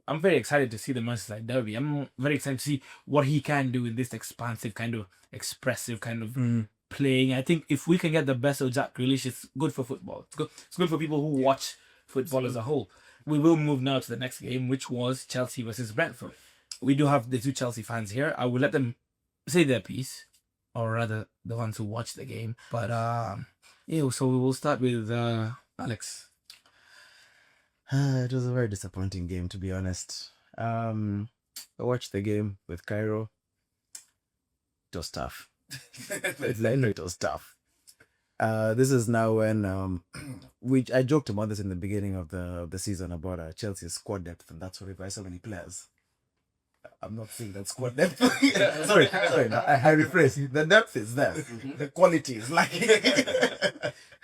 [SPEAKER 1] I'm very excited to see the Merseyside derby. I'm very excited to see what he can do in this expansive kind of expressive kind of playing. I think if we can get the best of Jack Grealish, it's good for football. It's good for people who watch football as a whole. We will move now to the next game, which was Chelsea versus Brentford. We do have the 2 Chelsea fans here. I will let them say their piece, or rather the ones who watch the game. But so we will start with Alex.
[SPEAKER 2] It was a very disappointing game, to be honest. I watched the game with Cairo. it was tough. It was tough. This is now when I joked about this in the beginning of the season about Chelsea's squad depth, and that's why so many players. I'm not saying that squad depth. sorry. No, I rephrase. The depth is there. The quality is lacking.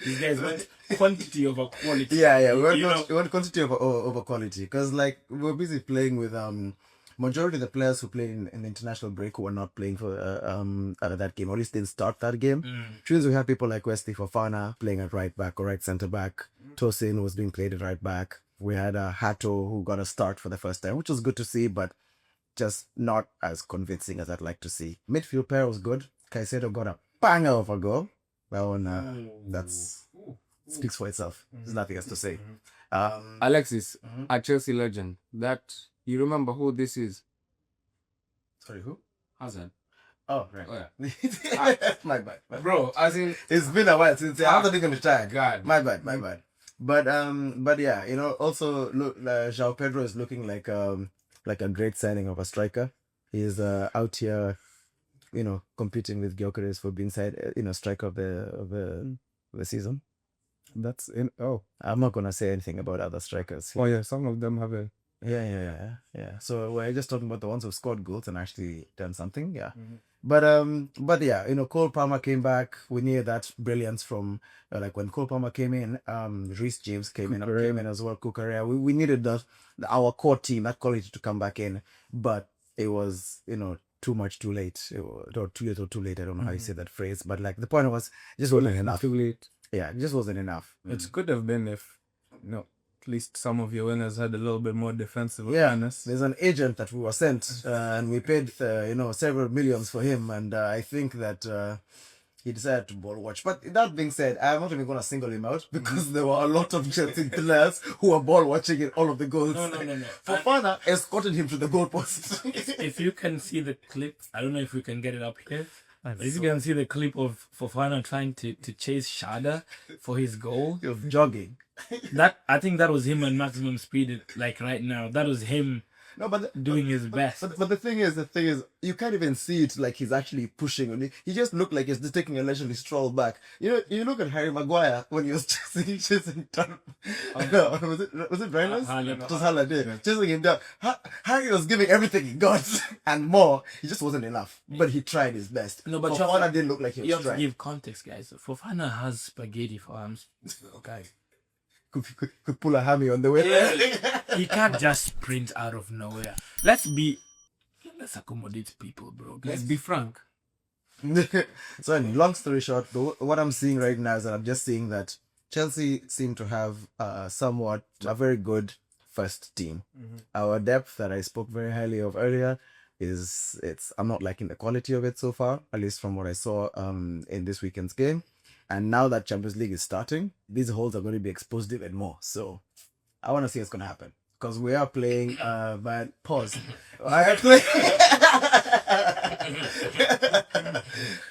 [SPEAKER 1] These guys want quantity over quality.
[SPEAKER 2] Yeah. We want quantity over quality, because like we're busy playing with majority of the players who played in the international break who were not playing for that game, or at least didn't start that game. Which means we have people like Wesley Fofana playing at right back or right centre back. Tosin was being played at right back. We had Hato who got a start for the first time, which was good to see, but just not as convincing as I'd like to see. Midfield pair was good. Caicedo got a banger of a goal. That one, speaks for itself. There's nothing else to say.
[SPEAKER 4] Alexis, a Chelsea legend. That you remember who this is?
[SPEAKER 2] Sorry, who?
[SPEAKER 4] Hazard.
[SPEAKER 2] Oh, right.
[SPEAKER 4] Oh, yeah.
[SPEAKER 2] My bad.
[SPEAKER 4] Bro, as in
[SPEAKER 2] It's been a while since I haven't even retired.
[SPEAKER 4] God.
[SPEAKER 2] My bad. But yeah, also look, João Pedro is looking like a great signing of a striker. He's out here, competing with Gyökeres for being striker of the season.
[SPEAKER 3] That's in. Oh,
[SPEAKER 2] I'm not gonna say anything about other strikers.
[SPEAKER 3] oh yeah. Some of them have a.
[SPEAKER 2] Yeah. So we're just talking about the ones who scored goals and actually done something. Yeah. But yeah, Cole Palmer came back. We needed that brilliance from like when Cole Palmer came in. Reece James came in as well. Kukurea. We needed our core team, that quality, to come back in, but it was too much too late. Or too little too late. I don't know how you say that phrase, but like the point was, it just wasn't enough.
[SPEAKER 3] Too late.
[SPEAKER 2] Yeah, it just wasn't enough.
[SPEAKER 3] It could have been if, at least some of your winners had a little bit more defensive
[SPEAKER 2] Yeah,
[SPEAKER 3] awareness.
[SPEAKER 2] there's an agent that we were sent, and we paid, several millions for him, and I think that he decided to ball watch. But that being said, I'm not even going to single him out, because there were a lot of Chelsea players who were ball watching in all of the goals.
[SPEAKER 1] No.
[SPEAKER 2] Fofana escorted him to the goalpost.
[SPEAKER 1] If you can see the clip, I don't know if we can get it up here. If you can see the clip of Fofana trying to chase Shada for his goal,
[SPEAKER 2] He was jogging.
[SPEAKER 1] I think that was him at maximum speed. Like right now, that was him
[SPEAKER 2] No, but
[SPEAKER 1] doing his best.
[SPEAKER 2] But the thing is, you can't even see it like he's actually pushing. He just looked like he's just taking a leisurely stroll back. You look at Harry Maguire when he was chasing down. No, was it Reynolds?
[SPEAKER 1] Haaland.
[SPEAKER 2] It was Haaland, yeah. Chasing him down. Harry was giving everything he got and more. He just wasn't enough. But he tried his best.
[SPEAKER 1] No, but
[SPEAKER 2] Fofana didn't look like he
[SPEAKER 1] You
[SPEAKER 2] was
[SPEAKER 1] have to
[SPEAKER 2] trying.
[SPEAKER 1] give context, guys. Fofana has spaghetti for arms. Okay.
[SPEAKER 2] Could pull a hammy on the way.
[SPEAKER 1] He can't just sprint out of nowhere. Let's accommodate people, bro.
[SPEAKER 4] Let's be frank.
[SPEAKER 2] So anyway, long story short, what I'm seeing right now is that I'm just seeing that Chelsea seem to have a very good first team. Our depth that I spoke very highly of earlier I'm not liking the quality of it so far, at least from what I saw in this weekend's game. And now that Champions League is starting, these holes are going to be exposed even more. So I want to see what's going to happen, because we are playing pause. I are playing.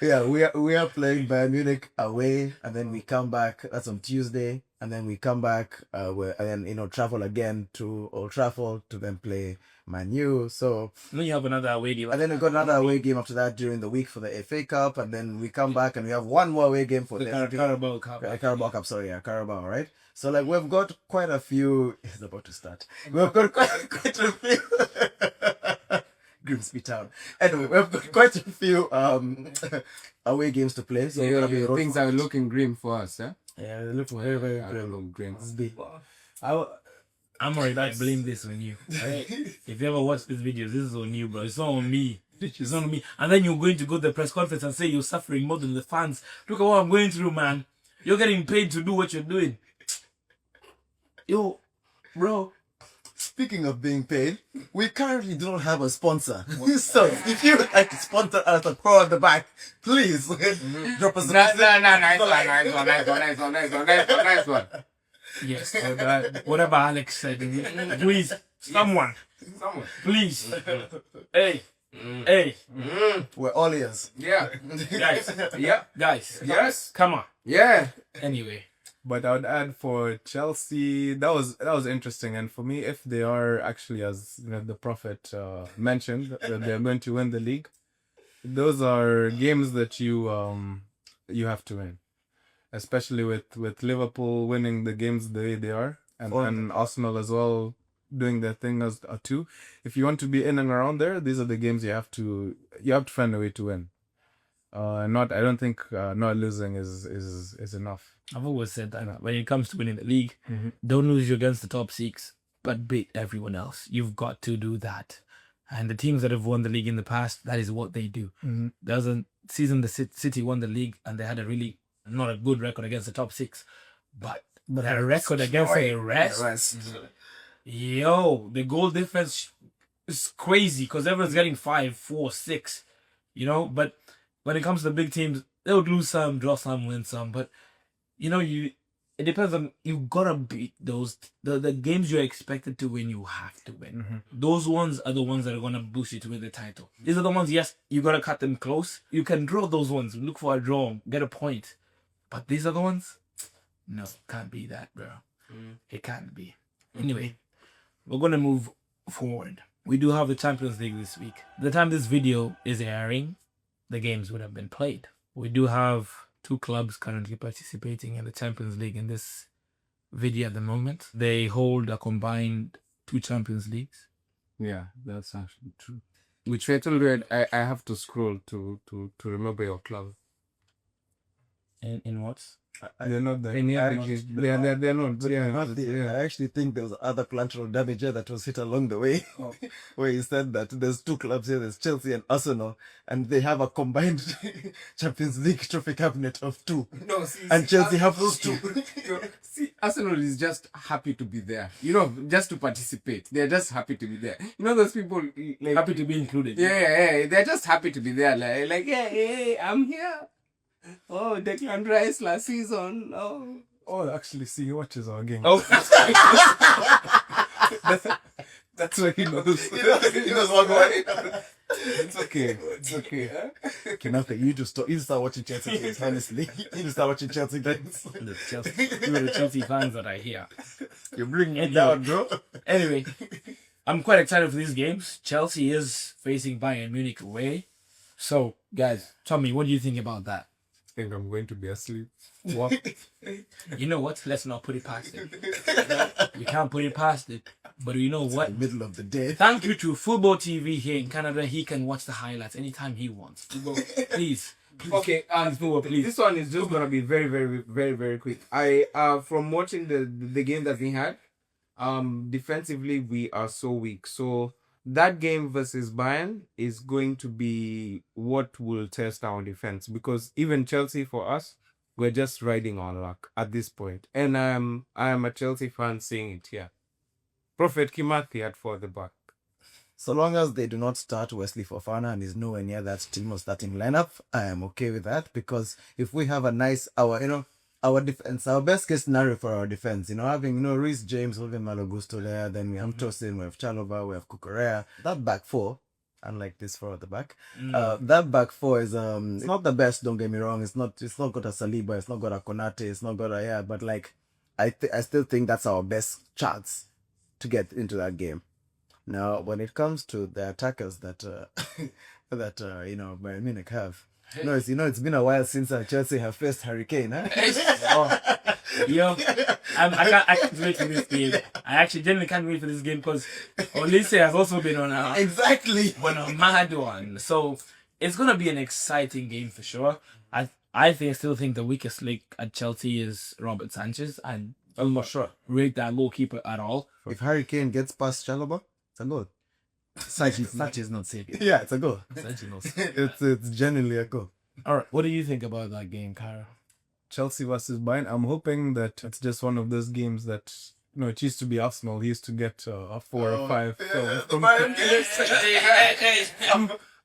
[SPEAKER 2] Yeah, we are playing Bayern Munich away, and then we come back. That's on Tuesday, and then we come back. And then travel again to Old Trafford to then play Man U. So
[SPEAKER 1] then you have another away game.
[SPEAKER 2] and then we got another away game after that during the week for the FA Cup, and then we come back and we have one more away game for the
[SPEAKER 1] Carabao Cup.
[SPEAKER 2] Carabao Cup. Sorry, yeah, Carabao, right? So like we've got quite a few. It's about to start. We've got quite a few. Grimsby Town. Anyway, we've got quite a few away games to play. So we're gonna be
[SPEAKER 4] Things are looking grim for us, eh?
[SPEAKER 2] Yeah, they look very, very
[SPEAKER 4] I
[SPEAKER 2] grim.
[SPEAKER 4] don't know, grim.
[SPEAKER 1] I'm already I blame this on you. Right? If you ever watch these videos, this is on you, bro. It's not on me. It's not on me. And then you're going to go to the press conference and say you're suffering more than the fans. Look at what I'm going through, man. You're getting paid to do what you're doing. Yo, bro.
[SPEAKER 2] Speaking of being paid, we currently do not have a sponsor. So if you would like to sponsor us a pro at the back, please drop us a
[SPEAKER 4] Nice one.
[SPEAKER 1] Yes, so whatever Alex said. Please, someone. Please. Hey.
[SPEAKER 2] We're all ears.
[SPEAKER 4] Yeah.
[SPEAKER 1] Guys.
[SPEAKER 4] Yeah.
[SPEAKER 1] Guys.
[SPEAKER 4] Yes.
[SPEAKER 1] Come on.
[SPEAKER 4] Yeah.
[SPEAKER 1] Anyway.
[SPEAKER 3] But I would add for Chelsea, that was interesting. And for me, if they are actually, as the prophet mentioned, that they're going to win the league, those are games that you have to win, especially with Liverpool winning the games the way they are, and Arsenal as well doing their thing as too. If you want to be in and around there, these are the games you have to find a way to win. I don't think not losing is enough.
[SPEAKER 1] I've always said that when it comes to winning the league, don't lose against the top six, but beat everyone else. You've got to do that. And the teams that have won the league in the past, that is what they do. There was a season the City won the league and they had a really not a good record against the top six, but their record against the rest. Yo, the goal difference is crazy because everyone's getting 5, 4, 6, But when it comes to the big teams, they would lose some, draw some, win some. But it depends on you gotta beat those the games you're expected to win. You have to win. Those ones are the ones that are gonna boost you to win the title. These are the ones. Yes, you gotta cut them close. You can draw those ones. Look for a draw, get a point. But these are the ones. No, can't be that, bro. It can't be. Anyway. We're going to move forward. We do have the Champions League this week. The time this video is airing, the games would have been played. We do have 2 clubs currently participating in the Champions League in this video at the moment. They hold a combined 2 Champions Leagues.
[SPEAKER 4] Yeah, that's actually true. Which Fatal Red, I have to scroll to remember your club.
[SPEAKER 1] In what?
[SPEAKER 3] They're not there.
[SPEAKER 4] They're not.
[SPEAKER 2] I actually think there was other collateral damage that was hit along the way, where he said that there's 2 clubs here, there's Chelsea and Arsenal, and they have a combined Champions League trophy cabinet of 2.
[SPEAKER 4] No, see,
[SPEAKER 2] and Chelsea have those 2.
[SPEAKER 4] See, Arsenal is just happy to be there. Just to participate. They're just happy to be there. Those people like
[SPEAKER 1] Happy to be included.
[SPEAKER 4] Yeah, they're just happy to be there. Like hey, I'm here. Oh, Declan Rice last season.
[SPEAKER 3] Oh, actually, see, he watches our game.
[SPEAKER 1] Oh,
[SPEAKER 3] That's what he knows.
[SPEAKER 2] He knows what going on.
[SPEAKER 3] It's okay.
[SPEAKER 2] Okay, nothing. You just start watching Chelsea games, honestly. You just start watching Chelsea games.
[SPEAKER 1] you are the Chelsea fans that are here.
[SPEAKER 2] You're bringing it down, bro.
[SPEAKER 1] Anyway, I'm quite excited for these games. Chelsea is facing Bayern Munich away. So, guys, tell me, what do you think about that?
[SPEAKER 4] I think I'm going to be asleep.
[SPEAKER 1] What? You know what? Let's not put it past it. We can't put it past it. But you know what?
[SPEAKER 2] It's the middle of the day.
[SPEAKER 1] Thank you to Football TV here in Canada. He can watch the highlights anytime he wants. Please.
[SPEAKER 4] Okay,
[SPEAKER 1] please.
[SPEAKER 4] This one is just gonna be very, very, very, very quick. From watching the game that we had, defensively we are so weak. So that game versus Bayern is going to be what will test our defense, because even Chelsea, for us, we're just riding on luck at this point. And I am a Chelsea fan saying it here. Prophet Kimathi at 4 the back.
[SPEAKER 2] So long as they do not start Wesley Fofana and is nowhere near that team or starting lineup, I am okay with that, because if we have our defense, our best case scenario for our defense, having Reece James, having Malo Gusto there, then we have Tosin, we have Chalobah, we have Kukurea. That back 4, unlike this 4 at the back, that back 4 is it's not the best. Don't get me wrong. It's not got a Saliba, it's not got a Konate, it's not got a but I still think that's our best chance to get into that game. Now, when it comes to the attackers that Bayern Munich have. No, it's been a while since Chelsea have faced Hurricane, huh?
[SPEAKER 1] I can't wait for this game. I actually genuinely can't wait for this game because Olise has also been on a mad one. So it's gonna be an exciting game for sure. I still think the weakest link at Chelsea is Robert Sanchez, and I'm not sure rate that goalkeeper at all.
[SPEAKER 2] If Hurricane gets past Chalobah, it's a goal.
[SPEAKER 1] Sanchez not saving.
[SPEAKER 2] Yeah, it's a goal.
[SPEAKER 1] Sanchez not
[SPEAKER 2] It's genuinely a goal.
[SPEAKER 1] All right, what do you think about that game, Cara?
[SPEAKER 3] Chelsea versus Bayern. I'm hoping that it's just one of those games that it used to be Arsenal. He used to get a 4 or 5.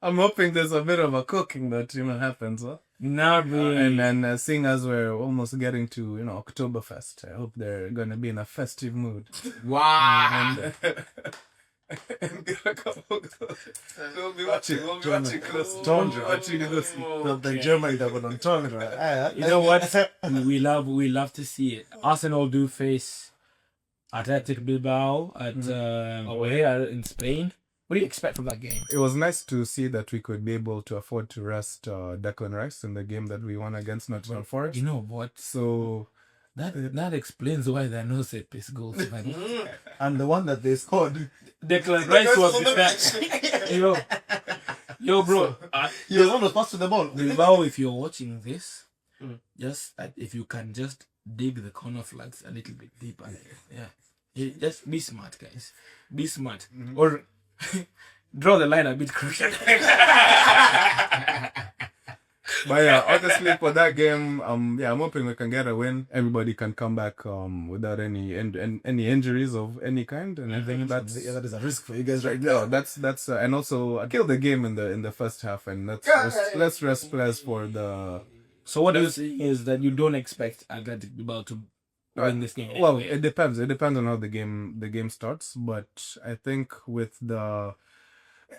[SPEAKER 3] I'm hoping there's a bit of a cooking that happens. Huh?
[SPEAKER 1] Not really.
[SPEAKER 3] And seeing as we're almost getting to Oktoberfest, I hope they're gonna be in a festive mood.
[SPEAKER 4] Wow.
[SPEAKER 3] We'll be watching close.
[SPEAKER 2] The Germany that went on tongue, right?
[SPEAKER 1] You know what? we love to see it. Arsenal do face Athletic Bilbao at away in Spain. What do you expect from that game?
[SPEAKER 3] It was nice to see that we could be able to afford to rest Declan Rice in the game that we won against Nottingham Forest.
[SPEAKER 1] You know what?
[SPEAKER 3] So
[SPEAKER 1] that explains why there are no set piece goals. Man.
[SPEAKER 2] And the one that they scored,
[SPEAKER 1] Declan Rice was the best. Yo, bro.
[SPEAKER 2] he was one was passed to the ball.
[SPEAKER 1] Bilbao, if you're watching this, just if you can just dig the corner flags a little bit deeper. Yeah. Just be smart, guys. Be smart. Or draw the line a bit crucial.
[SPEAKER 3] But yeah, honestly, for that game, I'm hoping we can get a win. Everybody can come back without any injuries of any kind, and I think that
[SPEAKER 2] is a risk for you guys right now.
[SPEAKER 3] That's and also kill the game in the first half, and let's rest players for the.
[SPEAKER 1] So what you're saying is that you don't expect Athletic Bilbao to win this game?
[SPEAKER 3] Well, it depends. It depends on how the game starts, but I think with the.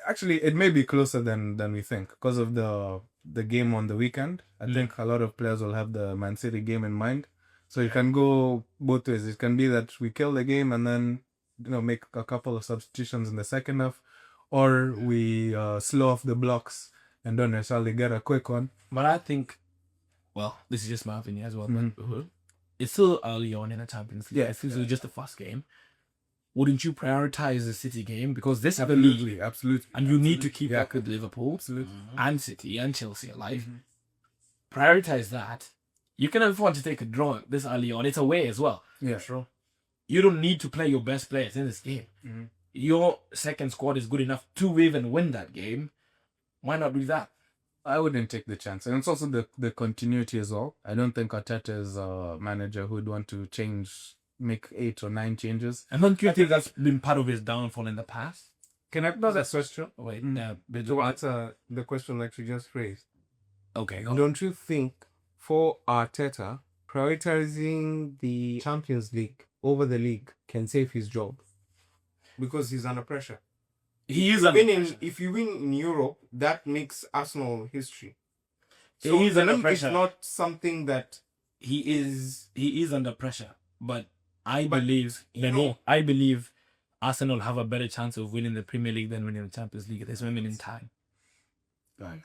[SPEAKER 3] Actually, it may be closer than we think because of the game on the weekend. I think a lot of players will have the Man City game in mind. So it can go both ways. It can be that we kill the game and then make a couple of substitutions in the second half, or we slow off the blocks and don't necessarily get a quick one.
[SPEAKER 1] But I think, well, this is just my opinion as well. But it's still early on in the Champions League. Yeah, it's just the first game. Wouldn't you prioritize the City game? Because this is the league.
[SPEAKER 3] Absolutely.
[SPEAKER 1] And you need to keep up with Liverpool and City and Chelsea alive. Prioritize that. You can afford to take a draw this early on. It's away as well.
[SPEAKER 3] Yeah, sure.
[SPEAKER 1] You don't need to play your best players in this game. Your second squad is good enough to even win that game. Why not do that?
[SPEAKER 3] I wouldn't take the chance. And it's also the continuity as well. I don't think Arteta is a manager who would want to make 8 or 9 changes.
[SPEAKER 1] And don't you think that's been part of his downfall in the past?
[SPEAKER 4] Can I pose that question?
[SPEAKER 1] Wait,
[SPEAKER 4] to answer the question like you just phrased.
[SPEAKER 1] Okay.
[SPEAKER 4] Don't you think for Arteta, prioritizing the Champions League over the league can save his job? Because he's under pressure. If you win in Europe, that makes Arsenal history. So
[SPEAKER 1] he is under pressure.
[SPEAKER 4] It's not something that
[SPEAKER 1] he is under pressure, but I believe Arsenal have a better chance of winning the Premier League than winning the Champions League at this moment in time.
[SPEAKER 2] Right.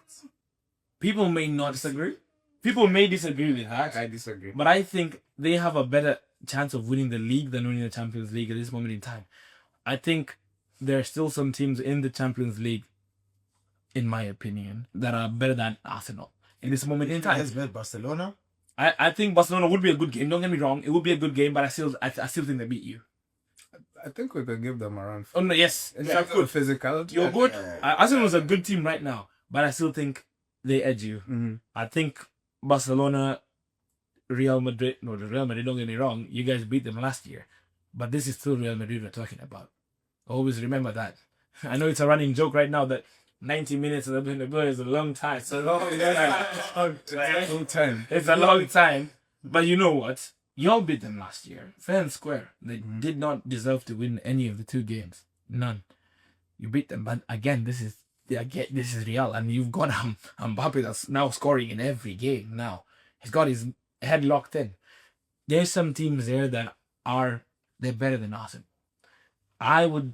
[SPEAKER 1] People may not disagree. People may disagree with that.
[SPEAKER 4] I disagree.
[SPEAKER 1] But I think they have a better chance of winning the league than winning the Champions League at this moment in time. I think there are still some teams in the Champions League, in my opinion, that are better than Arsenal in this moment in time.
[SPEAKER 2] Yes, Barcelona.
[SPEAKER 1] I think Barcelona would be a good game. Don't get me wrong. It would be a good game, but I still think they beat you.
[SPEAKER 3] I think we could give them around.
[SPEAKER 1] Oh no, yes,
[SPEAKER 3] in terms of physicality.
[SPEAKER 1] You're good. Arsenal is a good team right now, but I still think they edge you. I think Barcelona, Real Madrid. No, the Real Madrid. Don't get me wrong. You guys beat them last year, but this is still Real Madrid we're talking about. Always remember that. I know it's a running joke right now that 90 minutes of the Bernabeu is a long time. It's a long time. It's a long time. But you know what? Y'all beat them last year. Fair and square. They did not deserve to win any of the 2 games. None. You beat them. But again, this is Real. And you've got Mbappe that's now scoring in every game now. He's got his head locked in. There's some teams there that they're better than Arsenal. I would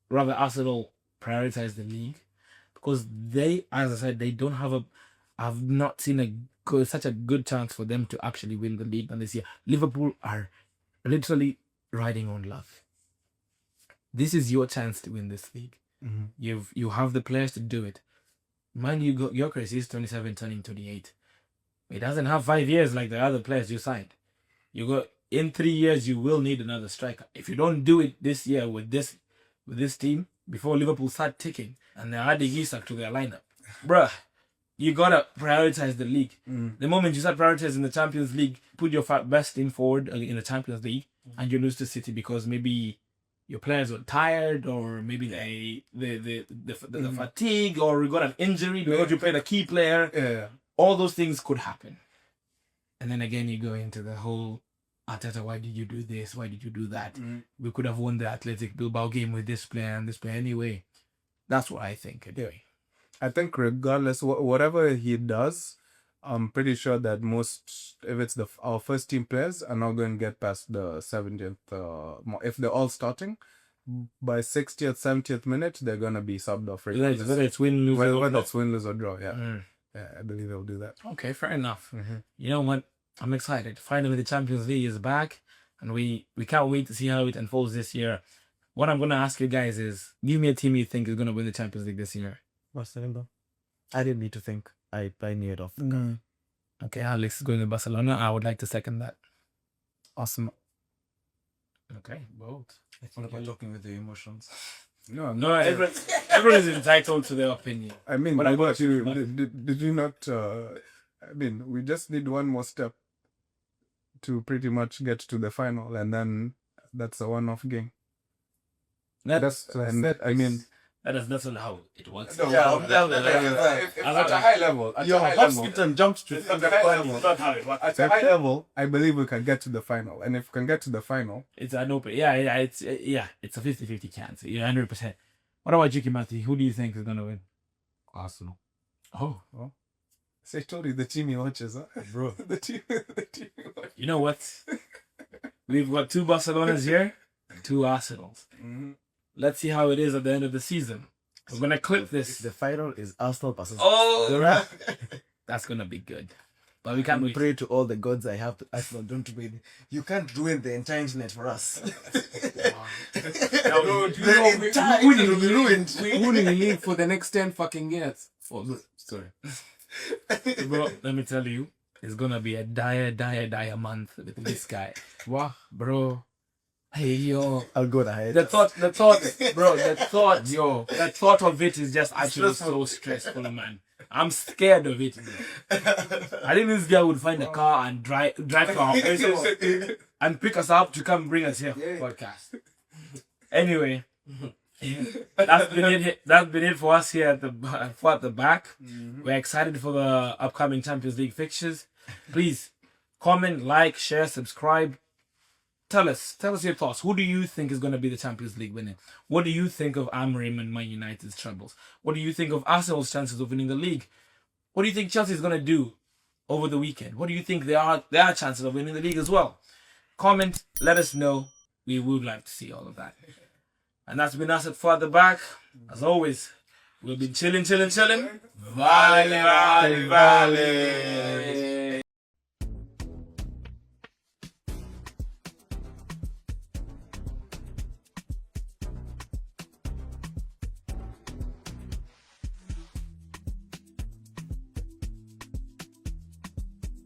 [SPEAKER 1] rather Arsenal prioritize the league because they, as I said, they don't have I've not seen such a good chance for them to actually win the league than this year. Liverpool are literally riding on luck. This is your chance to win this league. You have the players to do it. Mind you, Gyökeres is 27, turning 28. He doesn't have 5 years like the other players you signed. In 3 years, you will need another striker. If you don't do it this year with this team, before Liverpool start ticking and they're adding Isak to their lineup, bruh, you gotta prioritize the league. The moment you start prioritizing the Champions League, put your best team forward in the Champions League, and you lose to City because maybe your players were tired, or maybe the fatigue, or you got an injury because you played a key player.
[SPEAKER 3] Yeah.
[SPEAKER 1] All those things could happen. And then again, you go into the whole Arteta, why did you do this? Why did you do that? We could have won the Athletic Bilbao game with this player and this player anyway. That's what I think anyway.
[SPEAKER 3] I think regardless, whatever he does, I'm pretty sure that if it's our first team players are not going to get past the 70th. If they're all starting, by 60th, 70th minute, they're going to be subbed off.
[SPEAKER 1] Whether it's win, lose,
[SPEAKER 3] Whether it's win, lose, or draw, yeah.
[SPEAKER 1] Mm.
[SPEAKER 3] Yeah, I believe they'll do that.
[SPEAKER 1] Okay, fair enough. You know what? I'm excited. Finally, the Champions League is back, and we can't wait to see how it unfolds this year. What I'm going to ask you guys is, give me a team you think is going to win the Champions League this year.
[SPEAKER 2] Barcelona. I didn't need to think. I knew it off.
[SPEAKER 1] Okay, Alex is going to Barcelona. I would like to second that.
[SPEAKER 3] Awesome.
[SPEAKER 1] Okay, bold.
[SPEAKER 2] What about talking with the emotions?
[SPEAKER 3] No,
[SPEAKER 1] Everyone is entitled to their opinion.
[SPEAKER 3] I mean,
[SPEAKER 1] What about you?
[SPEAKER 3] Did you not? I mean, we just need one more step to pretty much get to the final, and then that's a one-off game. That's
[SPEAKER 1] not how it works.
[SPEAKER 3] At a high level. At a high level.
[SPEAKER 2] Jumped straight.
[SPEAKER 3] At a high level. At a high level, I believe we can get to the final, and if we can get to the final,
[SPEAKER 1] It's an open. It's a 50-50 chance. 100%. What about you, Matthew? Who do you think is gonna win?
[SPEAKER 4] Arsenal.
[SPEAKER 1] Oh,
[SPEAKER 3] so I told you the team he watches, huh?
[SPEAKER 1] bro.
[SPEAKER 3] the team he watches.
[SPEAKER 1] You know what? We've got 2 Barcelonas here, 2 Arsenals. Let's see how it is at the end of the season. We're gonna clip this.
[SPEAKER 2] The final is Arsenal versus.
[SPEAKER 1] Oh, that's gonna be good. But we can't
[SPEAKER 2] I
[SPEAKER 1] wait.
[SPEAKER 2] pray to all the gods I have. Arsenal don't win. You can't ruin the entire internet for us. The entire internet will be ruined.
[SPEAKER 4] We wouldn't leave for the next 10 fucking years. Oh, sorry.
[SPEAKER 1] Bro, let me tell you, it's gonna be a dire month with this guy. Wow, bro. Hey, yo.
[SPEAKER 2] I'll go ahead.
[SPEAKER 1] The thought of it is just actually so stressful, man. I'm scared of it, bro. I think this guy would find a car and drive to our place and pick us up to come bring us here for podcast. Anyway, that's been it for us here at the back. We're excited for the upcoming Champions League fixtures. Please comment, like, share, subscribe. Tell us your thoughts. Who do you think is going to be the Champions League winner? What do you think of Amorim and Man United's troubles? What do you think of Arsenal's chances of winning the league? What do you think Chelsea is going to do over the weekend? What do you think there are chances of winning the league as well? Comment, let us know. We would like to see all of that. And that's been us at Further Back. As always, we'll be chilling. Vale.